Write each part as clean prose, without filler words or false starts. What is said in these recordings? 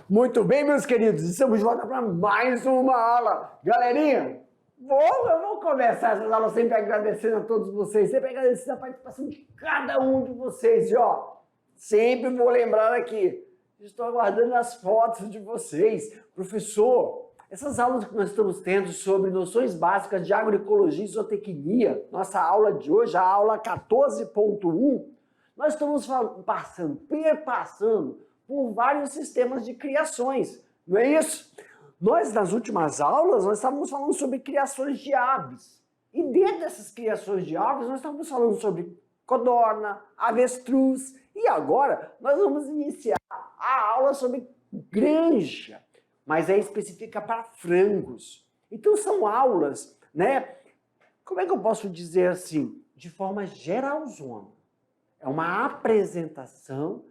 Muito bem, meus queridos, estamos de volta para mais uma aula. Galerinha, eu vou começar essas aulas sempre agradecendo a todos vocês, sempre agradecendo a participação de cada um de vocês. E ó, sempre vou lembrar aqui, estou aguardando as fotos de vocês. Professor, essas aulas que nós estamos tendo sobre noções básicas de agroecologia e zootecnia, nossa aula de hoje, a aula 14.1, nós estamos perpassando por vários sistemas de criações, não é isso? Nós, nas últimas aulas, nós estávamos falando sobre criações de aves. E dentro dessas criações de aves, nós estávamos falando sobre codorna, avestruz. E agora, nós vamos iniciar a aula sobre granja, mas é específica para frangos. Então, são aulas, né? Como é que eu posso dizer assim? De forma geralzona. É uma apresentação,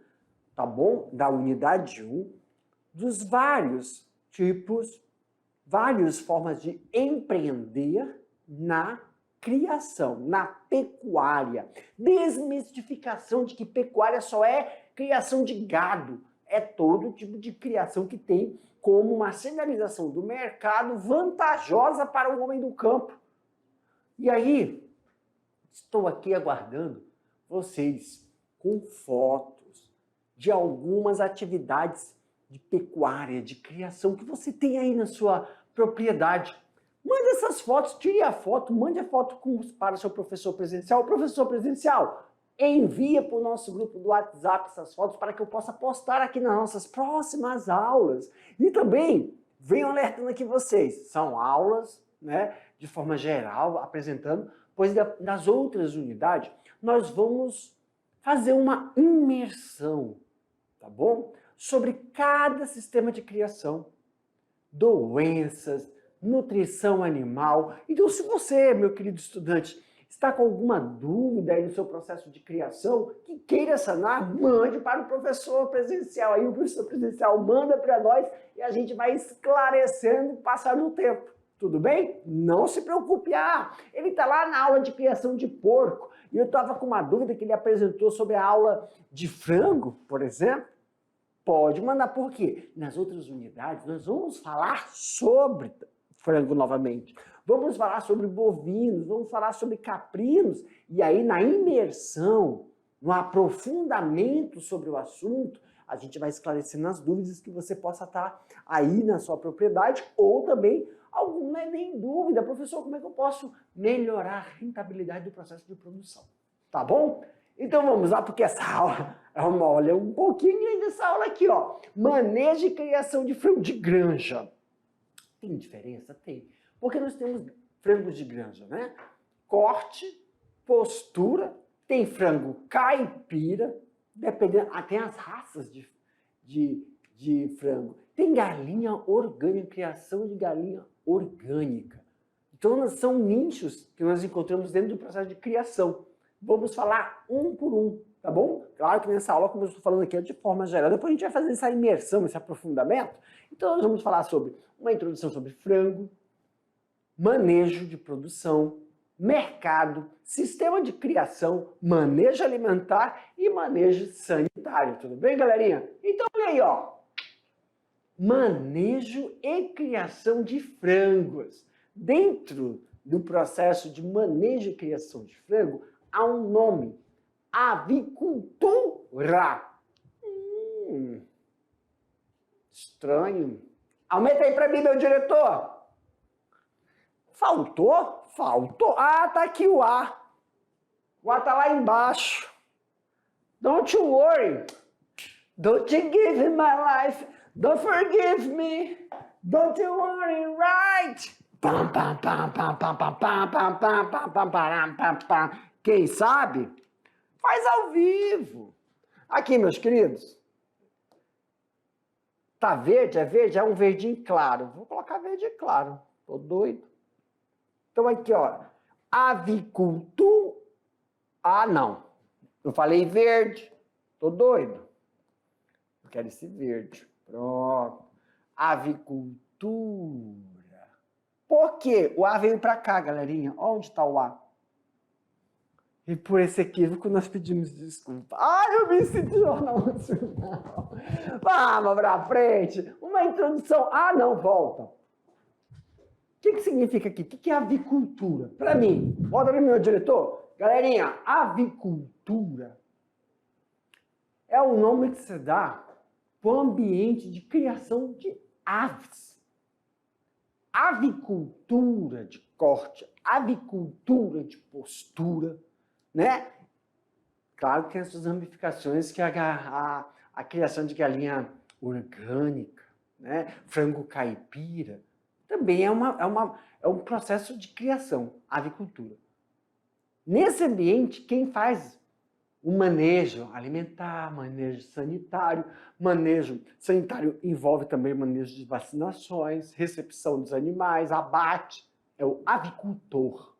tá bom? Da unidade 1, dos vários tipos, várias formas de empreender na criação, na pecuária. Desmistificação de que pecuária só é criação de gado. É todo tipo de criação que tem como uma sinalização do mercado vantajosa para o homem do campo. E aí, estou aqui aguardando vocês com fotos de algumas atividades de pecuária, de criação que você tem aí na sua propriedade. Mande essas fotos, tire a foto, mande a foto para o seu professor presencial. O professor presencial, envia para o nosso grupo do WhatsApp essas fotos para que eu possa postar aqui nas nossas próximas aulas. E também, venho alertando aqui vocês, são aulas, né, de forma geral, apresentando, pois das outras unidades, nós vamos fazer uma imersão, tá bom? Sobre cada sistema de criação, doenças, nutrição animal. Então, se você, meu querido estudante, está com alguma dúvida aí no seu processo de criação, que queira sanar, mande para o professor presencial. Aí o professor presencial manda para nós e a gente vai esclarecendo, passando o tempo. Tudo bem? Não se preocupe. Ele está lá na aula de criação de porco e eu estava com uma dúvida que ele apresentou sobre a aula de frango, por exemplo. Pode mandar, por quê? Nas outras unidades nós vamos falar sobre frango novamente. Vamos falar sobre bovinos, vamos falar sobre caprinos. E aí na imersão, no aprofundamento sobre o assunto, a gente vai esclarecendo as dúvidas que você possa estar aí na sua propriedade ou também alguma nem dúvida. Professor, como é que eu posso melhorar a rentabilidade do processo de produção? Tá bom? Então vamos lá, porque essa aula é uma aula um pouquinho grande, essa aula aqui, ó. Manejo e criação de frango de granja. Tem diferença? Tem. Porque nós temos frangos de granja, né? Corte, postura, tem frango caipira, dependendo, tem as raças de frango. Tem galinha orgânica, criação de galinha orgânica. Então são nichos que nós encontramos dentro do processo de criação. Vamos falar um por um, tá bom? Claro que nessa aula, como eu estou falando aqui, é de forma geral. Depois a gente vai fazer essa imersão, esse aprofundamento. Então nós vamos falar sobre uma introdução sobre frango, manejo de produção, mercado, sistema de criação, manejo alimentar e manejo sanitário. Tudo bem, galerinha? Então olha aí, ó. Manejo e criação de frangos. Dentro do processo de manejo e criação de frango, há um nome, avicultura. Estranho. Aumenta aí para mim, meu diretor. Faltou? Faltou. Tá aqui o A. O A tá lá embaixo. Don't you worry. Don't you give me my life. Don't forgive me. Don't you worry, right? Pam, pam, pam, pam, pam, pam, pam, pam, pam, pam, pam, pam, pam, pam. Quem sabe, faz ao vivo. Aqui, meus queridos. Tá verde? É verde? É um verdinho claro. Vou colocar verde claro. Tô doido. Então aqui, ó. Avicultura. Não. Eu falei verde. Tô doido. Eu quero esse verde. Pronto. Avicultura. Por quê? O A veio pra cá, galerinha. Onde tá o A? E por esse equívoco nós pedimos desculpa. Ai, eu me senti jornal nacional. Vamos pra frente. Uma introdução. Ah, não, volta. O que significa aqui? O que é avicultura? Para mim, volta para meu diretor. Galerinha, avicultura é o nome que se dá para o ambiente de criação de aves. Avicultura de corte, avicultura de postura, né? Claro que tem essas ramificações que a criação de galinha orgânica, né? Frango caipira, também é um processo de criação, avicultura. Nesse ambiente, quem faz o manejo alimentar, manejo sanitário envolve também manejo de vacinações, recepção dos animais, abate, é o avicultor.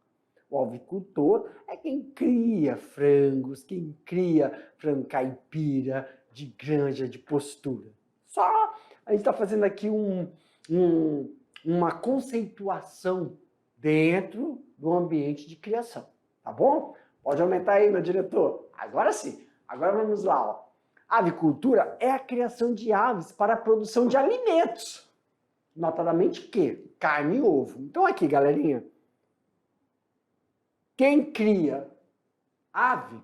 O avicultor é quem cria frangos, quem cria frango caipira, de granja, de postura. Só a gente está fazendo aqui uma conceituação dentro do ambiente de criação, tá bom? Pode aumentar aí, meu diretor. Agora sim. Agora vamos lá. Ó. A avicultura é a criação de aves para a produção de alimentos. Notadamente que? Carne e ovo. Então aqui, galerinha. Quem cria ave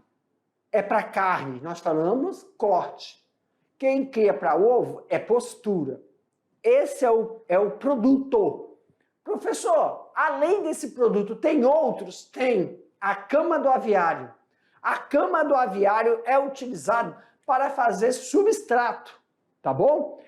é para carne. Nós falamos corte. Quem cria para ovo é postura. Esse é o produtor. Professor, além desse produto, tem outros? Tem. A cama do aviário. A cama do aviário é utilizada para fazer substrato, tá bom?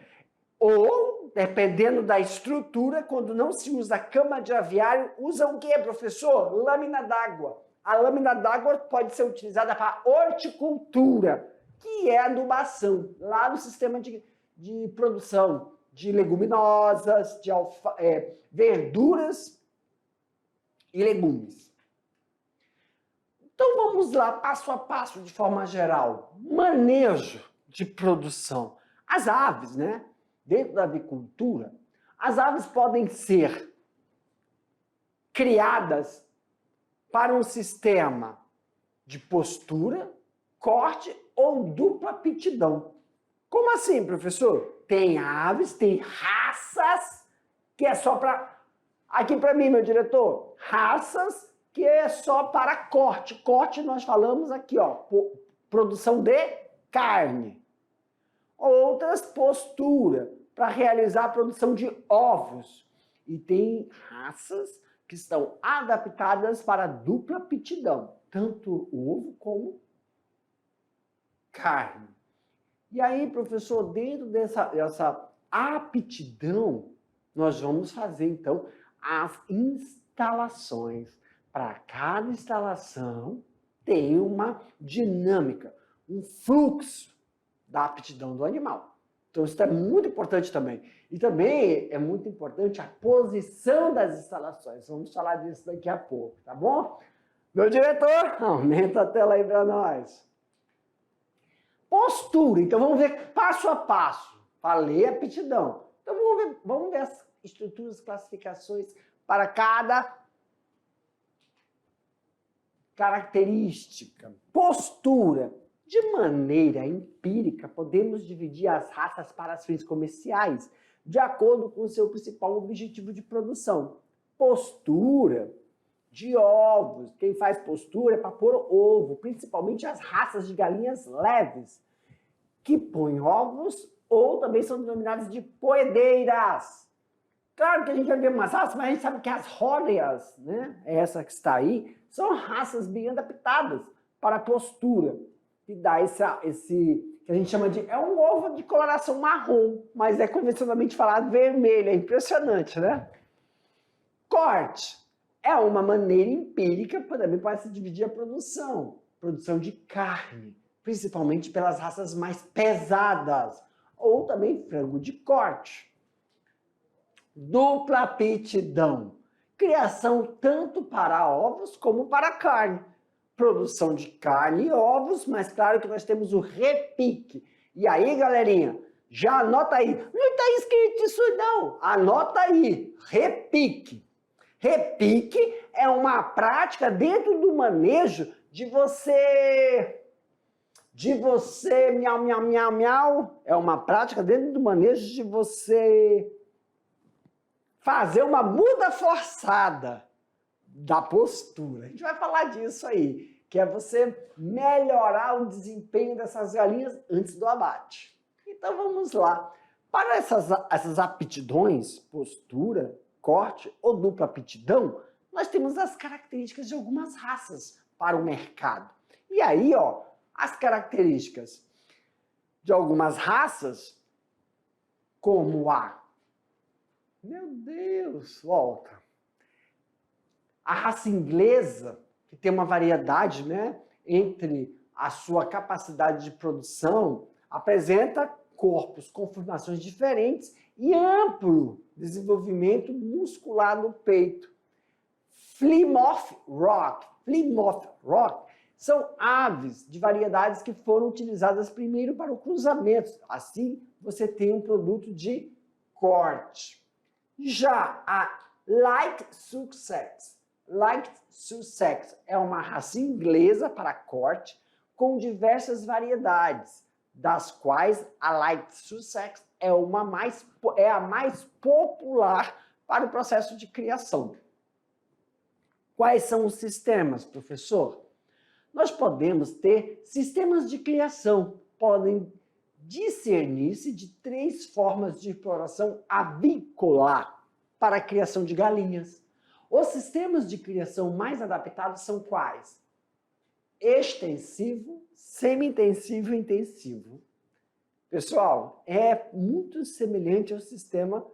Ou, dependendo da estrutura, quando não se usa cama de aviário, usa o quê, professor? Lâmina d'água. A lâmina d'água pode ser utilizada para horticultura, que é adubação, lá no sistema de produção de leguminosas, de verduras e legumes. Então vamos lá, passo a passo, de forma geral. Manejo de produção. As aves, né? Dentro da avicultura, as aves podem ser criadas para um sistema de postura, corte ou dupla aptidão. Como assim, professor? Tem aves, tem raças, que é só para... Aqui para mim, meu diretor, raças que é só para corte. Corte nós falamos aqui, ó, produção de carne. Outras, postura, para realizar a produção de ovos. E tem raças que estão adaptadas para dupla aptidão, tanto ovo como carne. E aí, professor, dentro dessa aptidão, nós vamos fazer, então, as instalações. Para cada instalação tem uma dinâmica, um fluxo da aptidão do animal. Então isso é muito importante também. E também é muito importante a posição das instalações. Vamos falar disso daqui a pouco, tá bom? Meu diretor, aumenta a tela aí para nós. Postura. Então vamos ver passo a passo. Falei aptidão. Então vamos ver as estruturas, classificações para cada característica. Postura. De maneira empírica, podemos dividir as raças para as fins comerciais, de acordo com o seu principal objetivo de produção. Postura de ovos. Quem faz postura é para pôr ovo, principalmente as raças de galinhas leves, que põem ovos ou também são denominadas de poedeiras. Claro que a gente vai ver umas raças, mas a gente sabe que as ródeas, né, essa que está aí, são raças bem adaptadas para a postura, que dá esse que a gente chama de... É um ovo de coloração marrom, mas é convencionalmente falado vermelho, é impressionante, né? Corte é uma maneira empírica, também pode se dividir a produção de carne, principalmente pelas raças mais pesadas, ou também frango de corte. Dupla aptidão. Criação tanto para ovos como para carne. Produção de carne e ovos, mas claro que nós temos o repique. E aí, galerinha, já anota aí. Não está escrito isso não. Anota aí. Repique. Repique é uma prática dentro do manejo de você miau, miau, miau, miau. É uma prática dentro do manejo de você fazer uma muda forçada da postura. A gente vai falar disso aí, que é você melhorar o desempenho dessas galinhas antes do abate. Então vamos lá. Para essas aptidões, postura, corte ou dupla aptidão, nós temos as características de algumas raças para o mercado. E aí, ó, as características de algumas raças, como a... Meu Deus, volta. A raça inglesa, que tem uma variedade, né, entre a sua capacidade de produção, apresenta corpos com formações diferentes e amplo desenvolvimento muscular no peito. Plymouth Rock são aves de variedades que foram utilizadas primeiro para o cruzamento. Assim, você tem um produto de corte. Já a Light Sussex é uma raça inglesa para corte com diversas variedades, das quais a Light Sussex é a mais popular para o processo de criação. Quais são os sistemas, professor? Nós podemos ter sistemas de criação, podem discernir-se de 3 formas de exploração avícola para a criação de galinhas. Os sistemas de criação mais adaptados são quais? Extensivo, semi-intensivo e intensivo. Pessoal, é muito semelhante ao sistema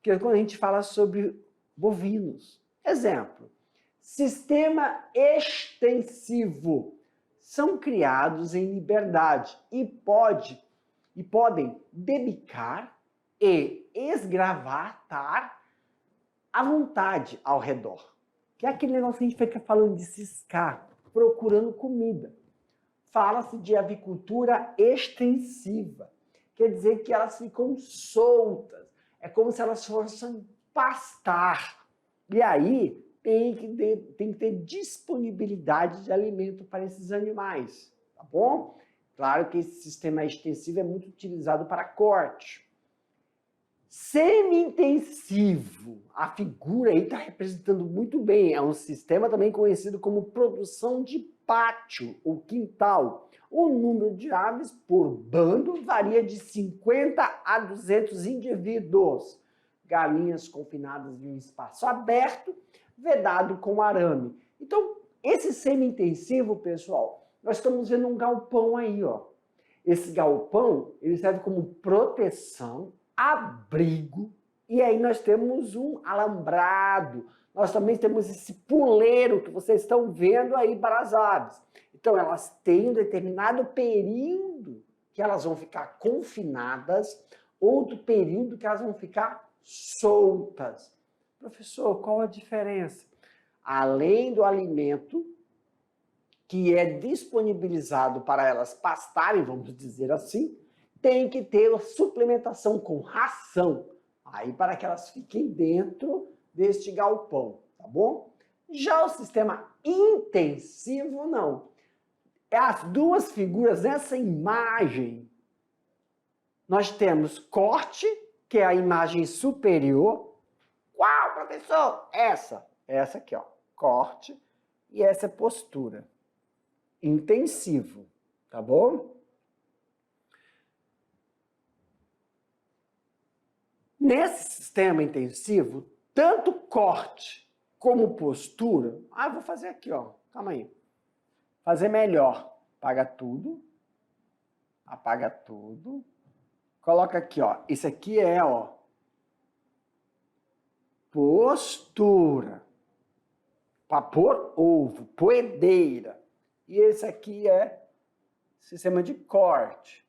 que quando a gente fala sobre bovinos. Exemplo, sistema extensivo. São criados em liberdade e podem debicar e esgravatar à vontade ao redor. Que é aquele negócio que a gente fica falando de ciscar, procurando comida. Fala-se de avicultura extensiva. Quer dizer que elas ficam soltas. É como se elas fossem pastar. E aí tem que ter disponibilidade de alimento para esses animais. Tá bom? Claro que esse sistema extensivo é muito utilizado para corte. Semi-intensivo. A figura aí está representando muito bem. É um sistema também conhecido como produção de pátio ou quintal. O número de aves por bando varia de 50 a 200 indivíduos. Galinhas confinadas em um espaço aberto, vedado com arame. Então, esse semi-intensivo, pessoal, nós estamos vendo um galpão aí, ó. Esse galpão, ele serve como proteção, abrigo, e aí nós temos um alambrado. Nós também temos esse puleiro que vocês estão vendo aí para as aves. Então, elas têm um determinado período que elas vão ficar confinadas, outro período que elas vão ficar soltas. Professor, qual a diferença? Além do alimento que é disponibilizado para elas pastarem, vamos dizer assim, tem que ter a suplementação com ração, aí para que elas fiquem dentro deste galpão, tá bom? Já o sistema intensivo, não. As duas figuras nessa imagem, nós temos corte, que é a imagem superior. Qual, professor? Essa aqui, ó, corte, e essa é postura. Intensivo, tá bom? Nesse sistema intensivo, tanto corte como postura... Ah, vou fazer aqui, ó, calma aí. Fazer melhor. Apaga tudo. Apaga tudo. Coloca aqui, ó. Isso aqui é, ó, postura. Para pôr ovo, poedeira. E esse aqui é sistema de corte.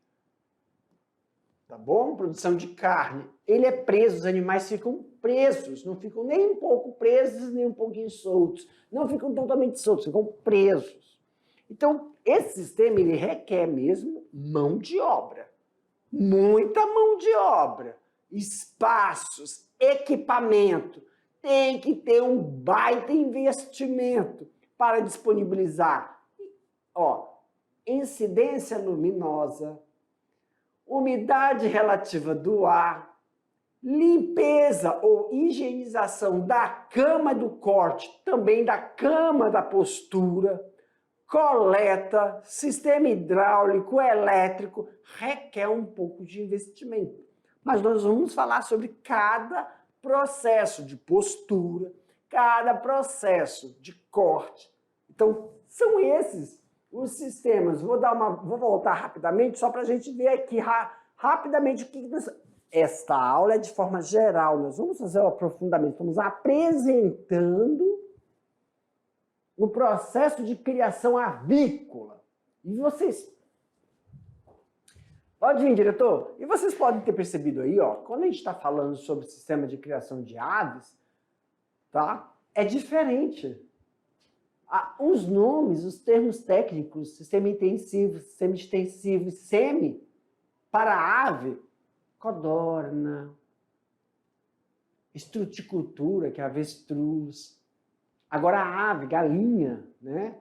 Tá bom? Produção de carne. Ele é preso, os animais ficam presos. Não ficam nem um pouco presos, nem um pouquinho soltos. Não ficam totalmente soltos, ficam presos. Então, esse sistema, ele requer mesmo mão de obra. Muita mão de obra. Espaços, equipamento. tem que ter um baita investimento para disponibilizar, ó, incidência luminosa, umidade relativa do ar, limpeza ou higienização da cama do corte, também da cama da postura, coleta, sistema hidráulico, elétrico, requer um pouco de investimento. Mas nós vamos falar sobre cada processo de postura, cada processo de corte. Então, são esses os sistemas. Vou voltar rapidamente só para a gente ver aqui rapidamente o que nós... Esta aula é de forma geral, nós vamos fazer o aprofundamento, estamos apresentando o processo de criação avícola. E vocês... Pode vir, diretor? E vocês podem ter percebido aí, ó, quando a gente está falando sobre o sistema de criação de aves, tá? É diferente. Os nomes, os termos técnicos, sistema intensivo, sistema extensivo e semi, para a ave, codorna, estruticultura, que é avestruz. Agora a ave, galinha, né?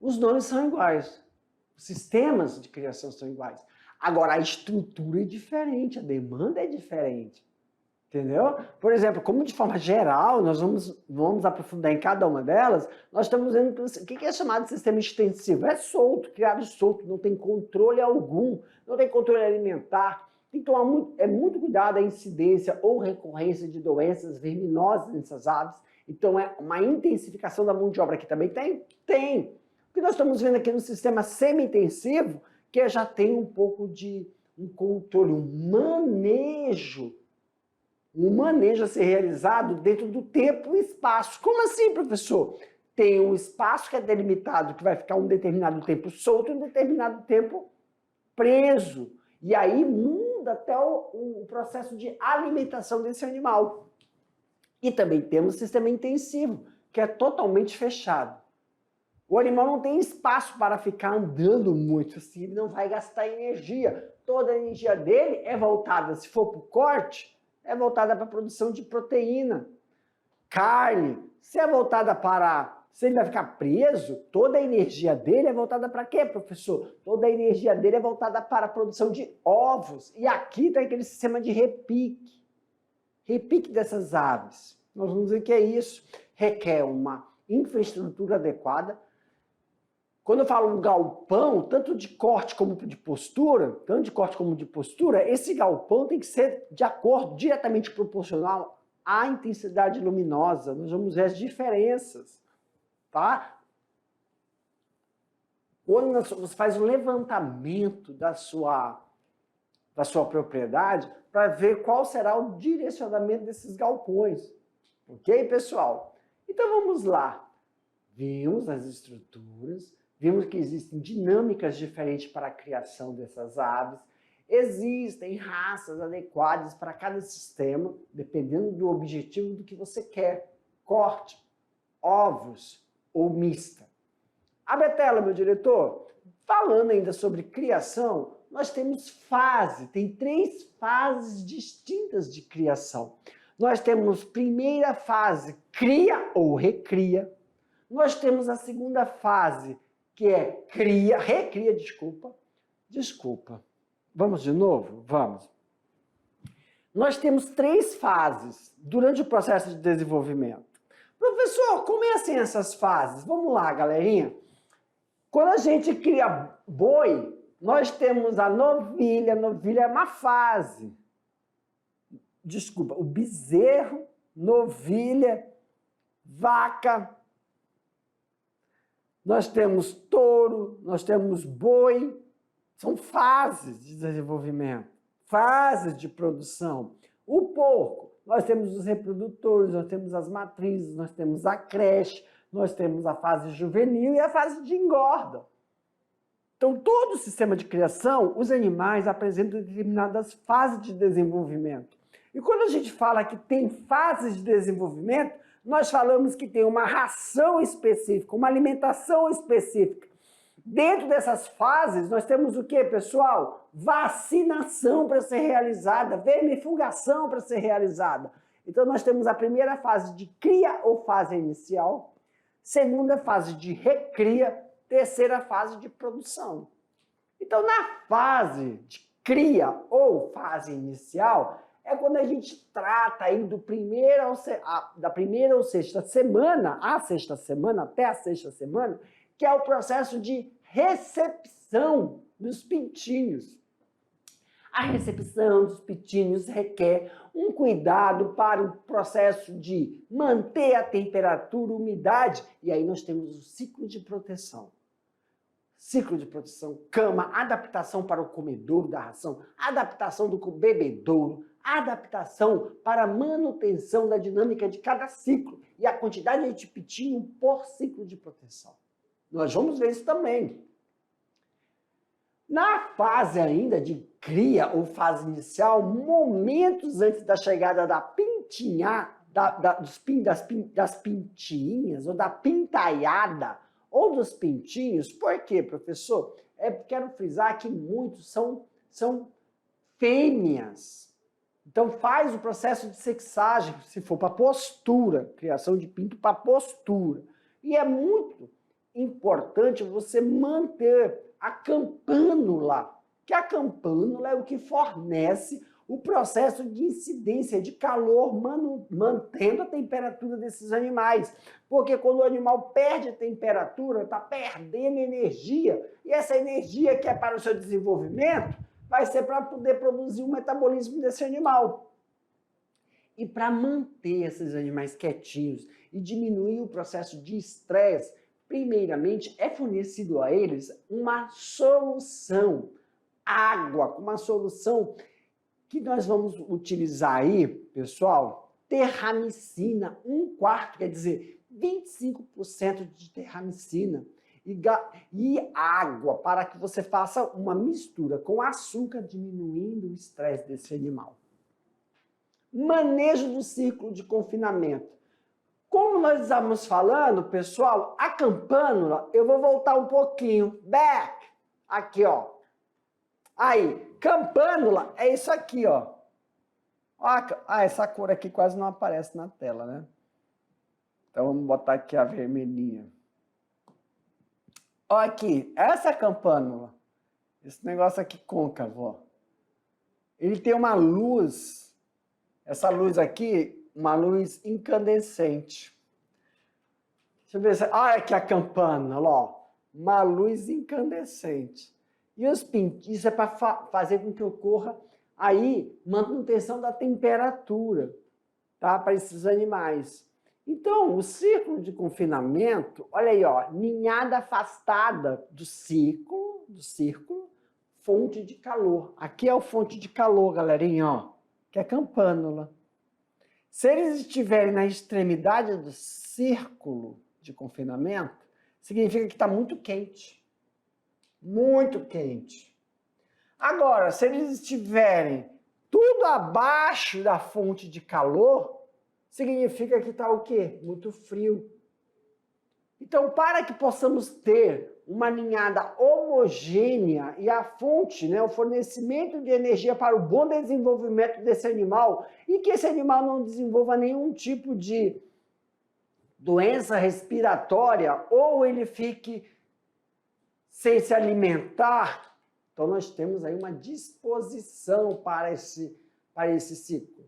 Os nomes são iguais. Os sistemas de criação são iguais. Agora a estrutura é diferente, a demanda é diferente. Entendeu? Por exemplo, como de forma geral, nós vamos aprofundar em cada uma delas, nós estamos vendo o que é chamado de sistema extensivo. É solto, criado solto, não tem controle algum, não tem controle alimentar. Tem que tomar muito cuidado a incidência ou recorrência de doenças verminosas nessas aves. Então, é uma intensificação da mão de obra aqui também tem? Tem. O que nós estamos vendo aqui no sistema semi-intensivo, que já tem um pouco de um controle, um manejo a ser realizado dentro do tempo e espaço. Como assim, professor? Tem um espaço que é delimitado, que vai ficar um determinado tempo solto e um determinado tempo preso. E aí muda até o processo de alimentação desse animal. E também temos o sistema intensivo, que é totalmente fechado. O animal não tem espaço para ficar andando muito assim, ele não vai gastar energia. Toda a energia dele é voltada, se for para o corte, é voltada para a produção de proteína. Carne, se é voltada para... Se ele vai ficar preso, toda a energia dele é voltada para quê, professor? Toda a energia dele é voltada para a produção de ovos. E aqui tem aquele sistema de repique. Repique dessas aves. Nós vamos ver que é isso. Requer uma infraestrutura adequada. Quando eu falo um galpão, tanto de corte como de postura, esse galpão tem que ser de acordo, diretamente proporcional à intensidade luminosa. Nós vamos ver as diferenças, tá? Quando você faz o levantamento da sua propriedade, para ver qual será o direcionamento desses galpões. Ok, pessoal? Então vamos lá. Vimos as estruturas, vimos que existem dinâmicas diferentes para a criação dessas aves, existem raças adequadas para cada sistema, dependendo do objetivo do que você quer. Corte, ovos ou mista. Abre a tela, meu diretor. Falando ainda sobre criação, nós temos tem 3 fases distintas de criação. Nós temos primeira fase, cria ou recria. Nós temos a segunda fase, que é recria. Vamos de novo? Vamos. Nós temos 3 fases durante o processo de desenvolvimento. Professor, como é assim essas fases? Vamos lá, galerinha. Quando a gente cria boi, nós temos a novilha. A novilha é uma fase. Desculpa, o bezerro, novilha, vaca. Nós temos touro, nós temos boi. São fases de desenvolvimento, fases de produção. O porco, nós temos os reprodutores, nós temos as matrizes, nós temos a creche, nós temos a fase juvenil e a fase de engorda. Então, todo o sistema de criação, os animais apresentam determinadas fases de desenvolvimento. E quando a gente fala que tem fases de desenvolvimento, nós falamos que tem uma ração específica, uma alimentação específica. Dentro dessas fases, nós temos o que, pessoal? Vacinação para ser realizada, vermifugação para ser realizada. Então, nós temos a primeira fase de cria ou fase inicial, segunda fase de recria, terceira fase de produção. Então, na fase de cria ou fase inicial, é quando a gente trata aí da primeira ou sexta semana, até a sexta semana, que é o processo de recepção dos pintinhos. A recepção dos pintinhos requer um cuidado para o processo de manter a temperatura, umidade, e aí nós temos o ciclo de proteção. Ciclo de proteção, cama, adaptação para o comedouro da ração, adaptação do bebedouro, adaptação para a manutenção da dinâmica de cada ciclo e a quantidade de pintinho por ciclo de proteção. Nós vamos ver isso também. Na fase ainda de cria ou fase inicial, momentos antes da chegada da pintinha, das pintinhas ou da pintaiada ou dos pintinhos, por quê, professor? Quero frisar que muitos são fêmeas. Então faz o processo de sexagem, se for para postura, criação de pinto para postura. E é muito importante você manter a campânula, que a campânula é o que fornece o processo de incidência de calor, mantendo a temperatura desses animais. Porque quando o animal perde a temperatura, está perdendo energia, e essa energia que é para o seu desenvolvimento, vai ser para poder produzir o metabolismo desse animal. E para manter esses animais quietinhos e diminuir o processo de estresse, primeiramente é fornecido a eles uma solução, água, uma solução que nós vamos utilizar aí, pessoal, terramicina, 1/4, quer dizer, 25% de terramicina e água, para que você faça uma mistura com açúcar, diminuindo o estresse desse animal. Manejo do ciclo de confinamento. Como nós estamos falando, pessoal, a campânula, eu vou voltar um pouquinho, back, aqui, ó. Aí, campânula é isso aqui, ó. Essa cor aqui quase não aparece na tela, né? Então, vamos botar aqui a vermelhinha. Olha aqui, essa campânula, esse negócio aqui côncavo, ó. Ele tem uma luz, essa luz aqui, uma luz incandescente. Deixa eu ver se... Olha aqui a campânula, ó. Uma luz incandescente. E os pintinhos, isso é para fazer com que ocorra aí manutenção da temperatura, tá? Para esses animais. Então, o ciclo de confinamento, olha aí, ó, ninhada afastada do círculo, fonte de calor. Aqui é o fonte de calor, galerinha, ó, que é a campânula. Se eles estiverem na extremidade do círculo de confinamento, significa que está muito quente. Muito quente. Agora, se eles estiverem tudo abaixo da fonte de calor, significa que está o quê? Muito frio. Então, para que possamos ter uma ninhada homogênea e a fonte, né, o fornecimento de energia para o bom desenvolvimento desse animal e que esse animal não desenvolva nenhum tipo de doença respiratória ou ele fique sem se alimentar, então nós temos aí uma disposição para esse ciclo.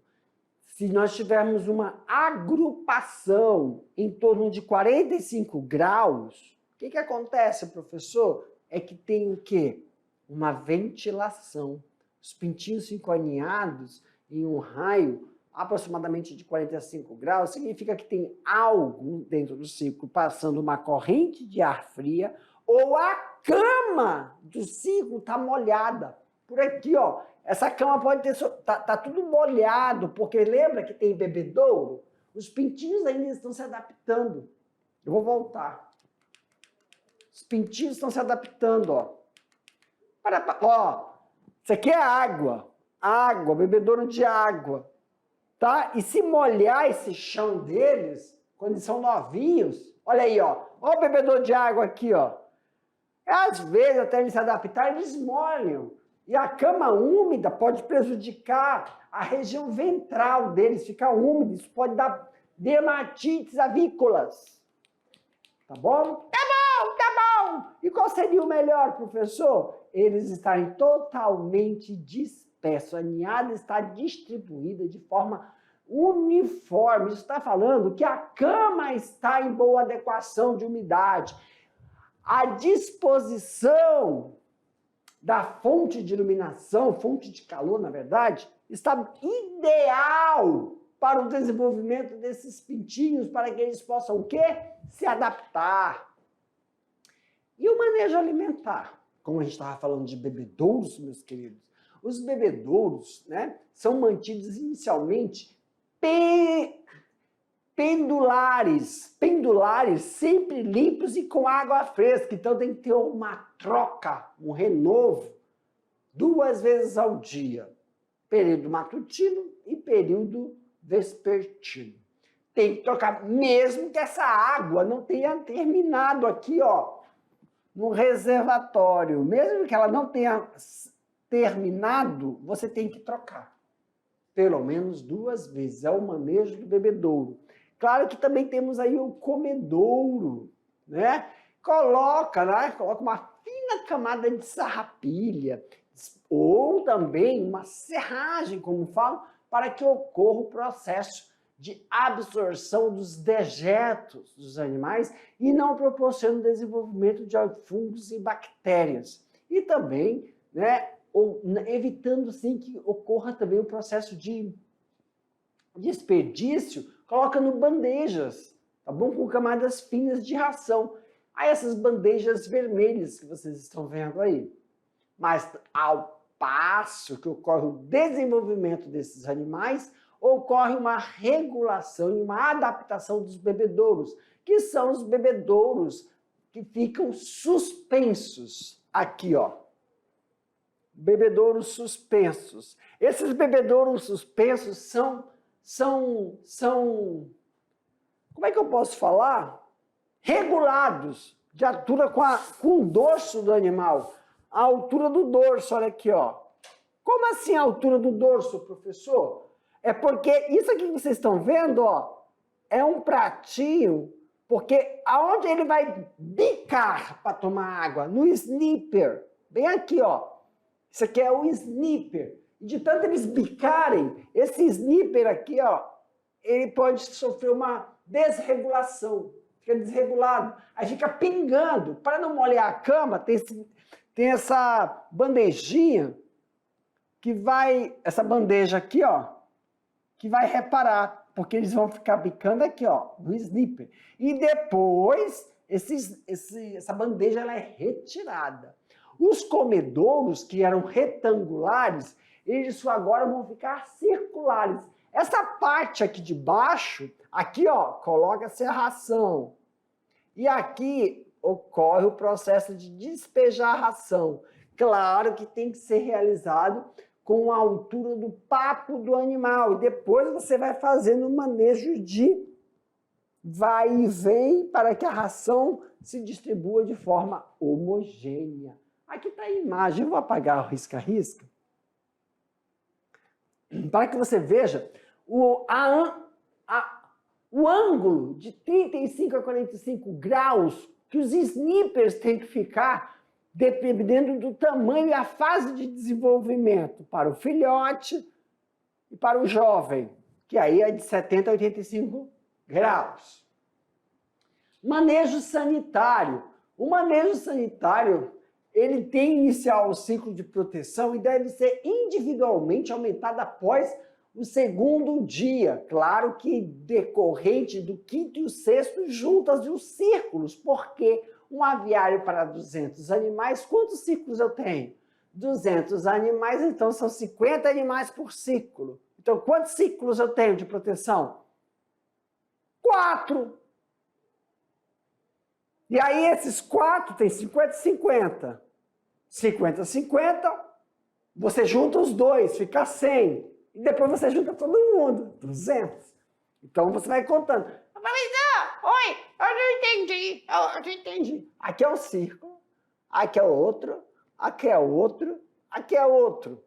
Se nós tivermos uma agrupação em torno de 45 graus, o que acontece, professor? É que tem o quê? Uma ventilação. Os pintinhos ficam aninhados em um raio aproximadamente de 45 graus, significa que tem algo dentro do ciclo passando uma corrente de ar fria ou a cama do ciclo está molhada. Por aqui, ó. Essa cama pode ter... Tá tudo molhado, porque lembra que tem bebedouro? Os pintinhos ainda estão se adaptando. Eu vou voltar. Os pintinhos estão se adaptando, ó. Ó, isso aqui é água. Água, bebedouro de água. Tá? E se molhar esse chão deles, quando eles são novinhos, olha aí, ó. Ó o bebedouro de água aqui, ó. Às vezes, até eles se adaptarem, eles molham. E a cama úmida pode prejudicar a região ventral deles, ficar úmida. Isso pode dar dermatites avícolas. Tá bom? Tá bom, tá bom. E qual seria o melhor, professor? Eles estarem totalmente dispersos. A ninhada está distribuída de forma uniforme. Isso está falando que a cama está em boa adequação de umidade. A disposição da fonte de iluminação, fonte de calor, na verdade, está ideal para o desenvolvimento desses pintinhos, para que eles possam o quê? Se adaptar. E o manejo alimentar? Como a gente estava falando de bebedouros, meus queridos, os bebedouros, né, são mantidos inicialmente pendulares, sempre limpos e com água fresca. Então tem que ter uma troca, um renovo, 2 vezes ao dia. Período matutino e período vespertino. Tem que trocar, mesmo que essa água não tenha terminado aqui, ó, no reservatório. Mesmo que ela não tenha terminado, você tem que trocar. Pelo menos 2 vezes. É o manejo do bebedouro. Claro que também temos aí o comedouro, né? Coloca uma fina camada de sarrapilha, ou também uma serragem, como falam, para que ocorra o processo de absorção dos dejetos dos animais e não proporcione o desenvolvimento de fungos e bactérias. E também, né, evitando sim que ocorra também o processo de desperdício, colocando bandejas, tá bom? Com camadas finas de ração. Aí essas bandejas vermelhas que vocês estão vendo aí. Mas ao passo que ocorre o desenvolvimento desses animais, ocorre uma regulação e uma adaptação dos bebedouros, que são os bebedouros que ficam suspensos. Aqui, ó. Bebedouros suspensos. Esses bebedouros suspensos são como é que eu posso falar? Regulados de altura com o dorso do animal. A altura do dorso, olha aqui, ó. Como assim a altura do dorso, professor? É porque isso aqui que vocês estão vendo, ó, é um pratinho, porque aonde ele vai bicar para tomar água? No sniffer. Bem aqui, ó. Isso aqui é o sniffer. E de tanto eles bicarem, esse sniffer aqui, ó, ele pode sofrer uma desregulação. Fica desregulado. Aí fica pingando. Para não molhar a cama, tem essa bandejinha que vai... Essa bandeja aqui, ó, que vai reparar. Porque eles vão ficar bicando aqui, ó, no sniffer. E depois, essa bandeja ela é retirada. Os comedouros, que eram retangulares, eles agora vão ficar circulares. Essa parte aqui de baixo, aqui, ó, coloca-se a ração. E aqui ocorre o processo de despejar a ração. Claro que tem que ser realizado com a altura do papo do animal. E depois você vai fazendo o manejo de vai e vem para que a ração se distribua de forma homogênea. Aqui está a imagem. Eu vou apagar o risca-risca para que você veja o ângulo de 35 a 45 graus que os snippers têm que ficar dependendo do tamanho e a fase de desenvolvimento para o filhote e para o jovem, que aí é de 70 a 85 graus. Manejo sanitário. O manejo sanitário, ele tem inicial o ciclo de proteção e deve ser individualmente aumentado após o 2º dia. Claro que decorrente do 5º e o 6º juntas de os círculos, porque um aviário para 200 animais, quantos ciclos eu tenho? 200 animais, então são 50 animais por ciclo. Então, quantos ciclos eu tenho de proteção? 4. E aí, esses 4 tem 50 e 50. 50 e 50, você junta os dois, fica 100. E depois você junta todo mundo, 200. Então, você vai contando. Oi, eu não entendi, eu não entendi. Aqui é um círculo, aqui é outro, aqui é outro, aqui é outro.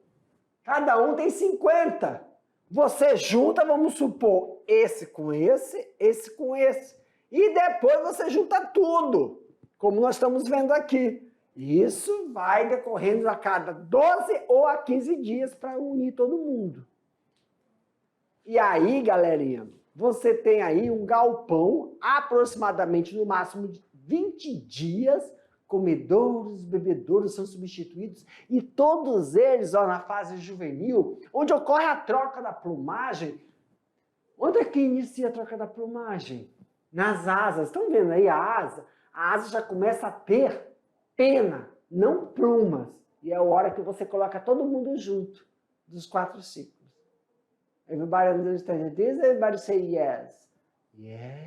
Cada um tem 50. Você junta, vamos supor, esse com esse com esse. E depois você junta tudo, como nós estamos vendo aqui. Isso vai decorrendo a cada 12 ou a 15 dias para unir todo mundo. E aí, galerinha, você tem aí um galpão, aproximadamente no máximo de 20 dias, comedouros, bebedouros são substituídos, e todos eles, ó, na fase juvenil, onde ocorre a troca da plumagem. Onde é que inicia a troca da plumagem? Nas asas. Estão vendo aí a asa? A asa já começa a ter pena, não plumas. E é a hora que você coloca todo mundo junto, dos 4 ciclos. Everybody understand this? Everybody say yes. Yes.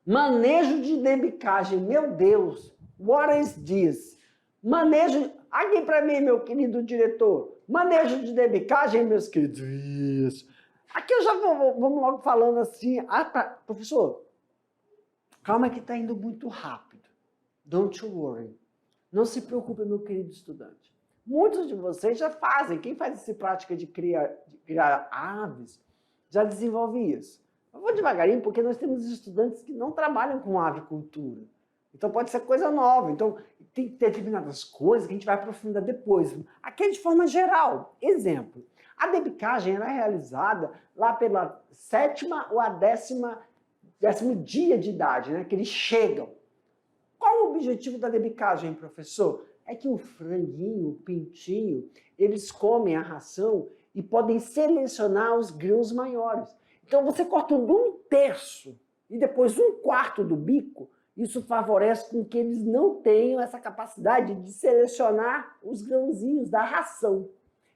Manejo de debicagem. Meu Deus, what is this? Manejo... Aqui para mim, meu querido diretor. Manejo de debicagem, meus queridos. Isso. Aqui eu já vamos logo falando assim. Professor, calma que está indo muito rápido. Don't you worry. Não se preocupe, meu querido estudante. Muitos de vocês já fazem. Quem faz essa prática de criar aves já desenvolve isso. Eu vou devagarinho porque nós temos estudantes que não trabalham com avicultura. Então pode ser coisa nova. Então tem determinadas coisas que a gente vai aprofundar depois. Aqui é de forma geral. Exemplo. A debicagem era realizada lá pela 7ª ou a 10º dia de idade, né? Que eles chegam. Qual o objetivo da debicagem, professor? É que o franguinho, o pintinho, eles comem a ração e podem selecionar os grãos maiores. Então você corta 1/3 e depois 1/4 do bico, isso favorece com que eles não tenham essa capacidade de selecionar os grãozinhos da ração.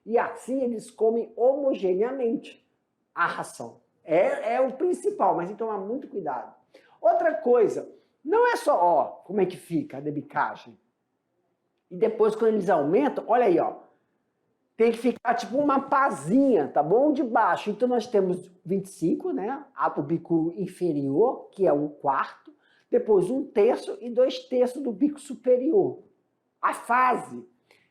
E assim eles comem homogeneamente a ração. É o principal, mas tem que tomar muito cuidado. Outra coisa, não é só, ó, como é que fica a debicagem. E depois, quando eles aumentam, olha aí, ó. Tem que ficar tipo uma pazinha, tá bom? De baixo. Então, nós temos 25, né? O bico inferior, que é 1/4. Depois, 1/3 e 2/3 do bico superior. A fase.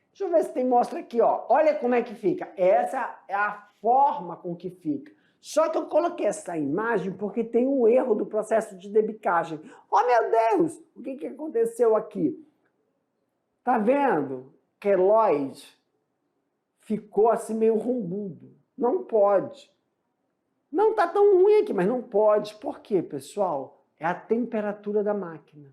Deixa eu ver se mostra aqui, ó. Olha como é que fica. Essa é a forma com que fica. Só que eu coloquei essa imagem porque tem um erro do processo de debicagem. Oh, meu Deus! O que aconteceu aqui? Tá vendo? Queloide ficou assim meio rombudo. Não pode. Não tá tão ruim aqui, mas não pode. Por quê, pessoal? É a temperatura da máquina.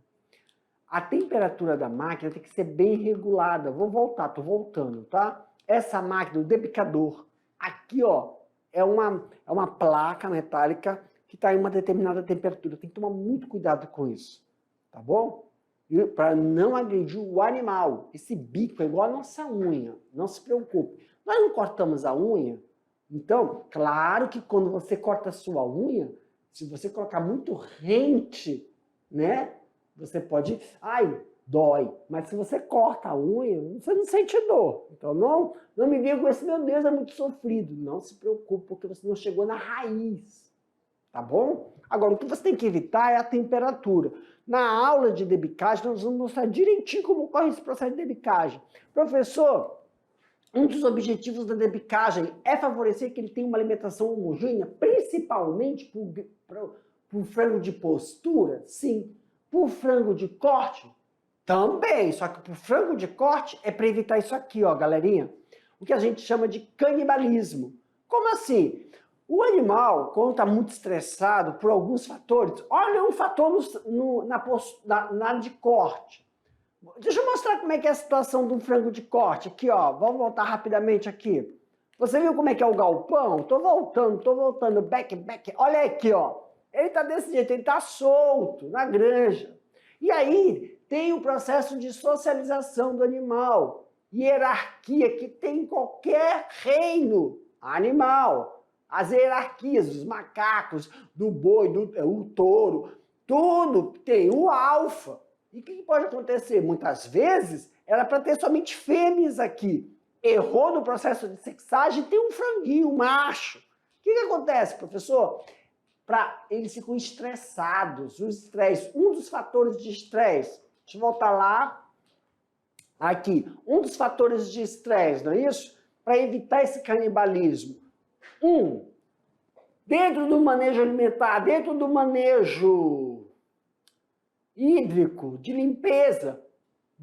A temperatura da máquina tem que ser bem regulada. Vou voltar, tô voltando, tá? Essa máquina, o debicador, aqui, ó, é uma placa metálica que está em uma determinada temperatura. Tem que tomar muito cuidado com isso, tá bom? Para não agredir o animal. Esse bico é igual a nossa unha, não se preocupe. Nós não cortamos a unha, então, claro que quando você corta a sua unha, se você colocar muito rente, né, você pode, ai, dói. Mas se você corta a unha, você não sente dor. Então não me diga com esse, meu Deus, é muito sofrido. Não se preocupe, porque você não chegou na raiz. Tá bom? Agora, o que você tem que evitar é a temperatura. Na aula de debicagem, nós vamos mostrar direitinho como ocorre esse processo de debicagem. Professor, um dos objetivos da debicagem é favorecer que ele tenha uma alimentação homogênea, principalmente para o frango de postura? Sim. Para o frango de corte? Também. Só que para o frango de corte é para evitar isso aqui, ó, galerinha. O que a gente chama de canibalismo. Como assim? O animal, quando está muito estressado por alguns fatores, olha um fator na de corte. Deixa eu mostrar como é que é a situação do frango de corte. Aqui, ó, vamos voltar rapidamente aqui. Você viu como é que é o galpão? Tô voltando, back. Olha aqui, ó. Ele está desse jeito, ele está solto na granja. E aí tem o processo de socialização do animal, hierarquia que tem em qualquer reino animal. As hierarquias dos macacos, do boi, do touro, tudo tem o alfa. E o que pode acontecer? Muitas vezes era para ter somente fêmeas aqui. Errou no processo de sexagem, tem um franguinho, um macho. O que acontece, professor? Eles ficam estressados. O estresse, um dos fatores de estresse Deixa eu voltar lá. Aqui, um dos fatores de estresse, não é isso? Para evitar esse canibalismo. Dentro do manejo alimentar, dentro do manejo hídrico, de limpeza,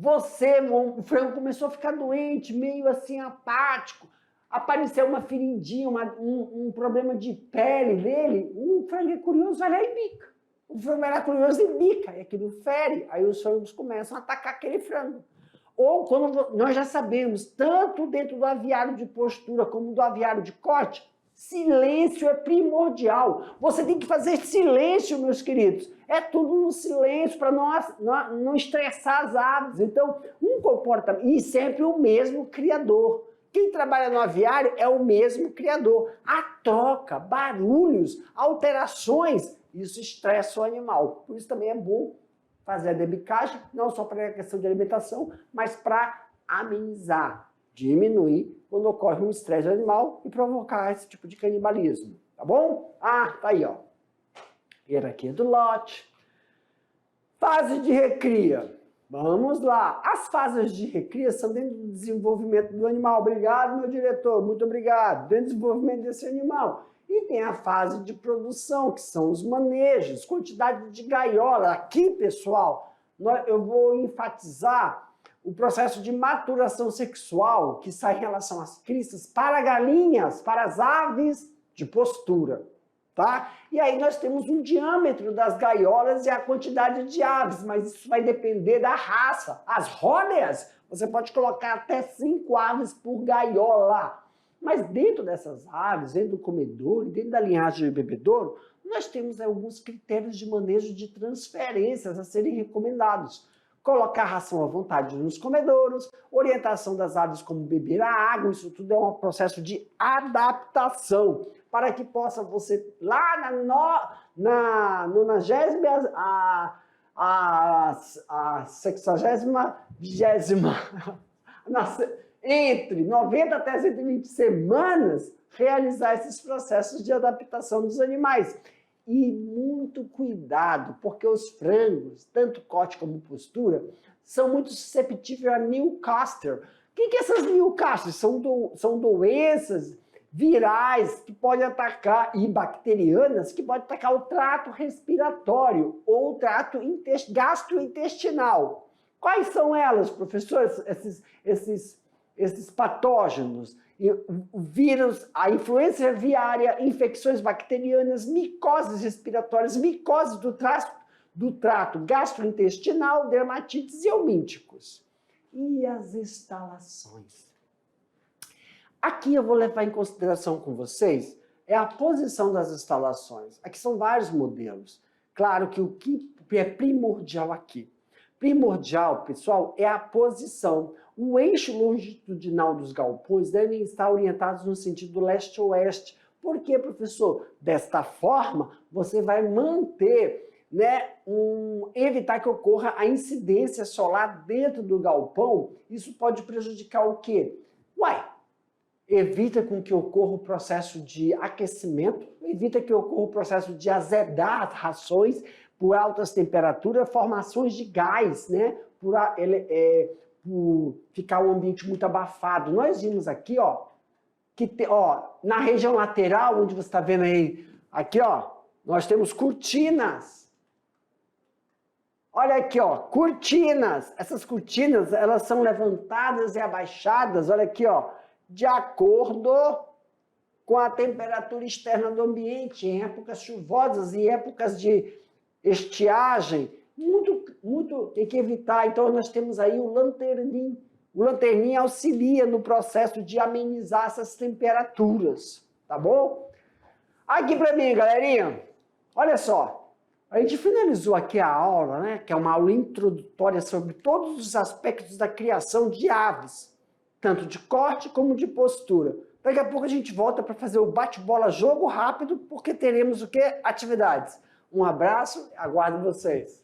o frango começou a ficar doente, meio assim apático, apareceu uma feridinha, um problema de pele dele, o frango é curioso, vai lá e bica. O frango vai lá curioso e bica, e aquilo fere, aí os frangos começam a atacar aquele frango. Ou quando nós já sabemos, tanto dentro do aviário de postura como do aviário de corte, silêncio é primordial. Você tem que fazer silêncio, meus queridos. É tudo no silêncio para não estressar as aves. Então, um comportamento... E sempre o mesmo criador. Quem trabalha no aviário é o mesmo criador. A troca, barulhos, alterações, isso estressa o animal. Por isso também é bom fazer a debicagem, não só para a questão de alimentação, mas para amenizar, diminuir quando ocorre um estresse animal e provocar esse tipo de canibalismo, tá bom? Ah, tá aí, ó. Hierarquia do lote. Fase de recria. Vamos lá. As fases de recria são dentro do desenvolvimento do animal. Obrigado, meu diretor, muito obrigado. Dentro do desenvolvimento desse animal. E tem a fase de produção, que são os manejos, quantidade de gaiola. Aqui, pessoal, eu vou enfatizar o processo de maturação sexual que sai em relação às cristas para galinhas, para as aves de postura, tá? E aí nós temos um diâmetro das gaiolas e a quantidade de aves, mas isso vai depender da raça. As ródeas, você pode colocar até 5 aves por gaiola. Mas dentro dessas aves, dentro do comedouro e dentro da linhagem de bebedouro, nós temos alguns critérios de manejo de transferências a serem recomendados. Colocar ração à vontade nos comedouros, orientação das aves como beber a água, isso tudo é um processo de adaptação, para que possa você, lá na 90ª, a 60ª, 20ª, entre 90 até 120 semanas, realizar esses processos de adaptação dos animais. E muito cuidado, porque os frangos, tanto corte como postura, são muito susceptíveis a Newcastle. O que essas Newcastle? São doenças virais que podem atacar, e bacterianas, que podem atacar o trato respiratório ou o trato gastrointestinal. Quais são elas, professores? Esses patógenos? O vírus, a influenza aviária, infecções bacterianas, micoses respiratórias, micoses do trato gastrointestinal, dermatites e eumínticos. E as instalações? Aqui eu vou levar em consideração com vocês é a posição das instalações. Aqui são vários modelos. Claro que o que é primordial aqui? Primordial, pessoal, é a posição. O eixo longitudinal dos galpões devem estar orientados no sentido leste-oeste. Por quê, professor? Desta forma, você vai manter, evitar que ocorra a incidência solar dentro do galpão. Isso pode prejudicar o quê? Evita com que ocorra o processo de aquecimento, evita que ocorra o processo de azedar as rações por altas temperaturas, formações de gás, por ficar um ambiente muito abafado. Nós vimos aqui, na região lateral, onde você está vendo aí, aqui, nós temos cortinas. Olha aqui, cortinas. Essas cortinas, elas são levantadas e abaixadas, olha aqui, de acordo com a temperatura externa do ambiente, em épocas chuvosas, em épocas de estiagem, tem que evitar. Então nós temos aí o lanterninho. O lanterninho auxilia no processo de amenizar essas temperaturas, tá bom? Aqui para mim, galerinha, olha só, a gente finalizou aqui a aula, que é uma aula introdutória sobre todos os aspectos da criação de aves, tanto de corte como de postura. Daqui a pouco a gente volta para fazer o bate-bola jogo rápido, porque teremos o quê? Atividades. Um abraço, aguardo vocês.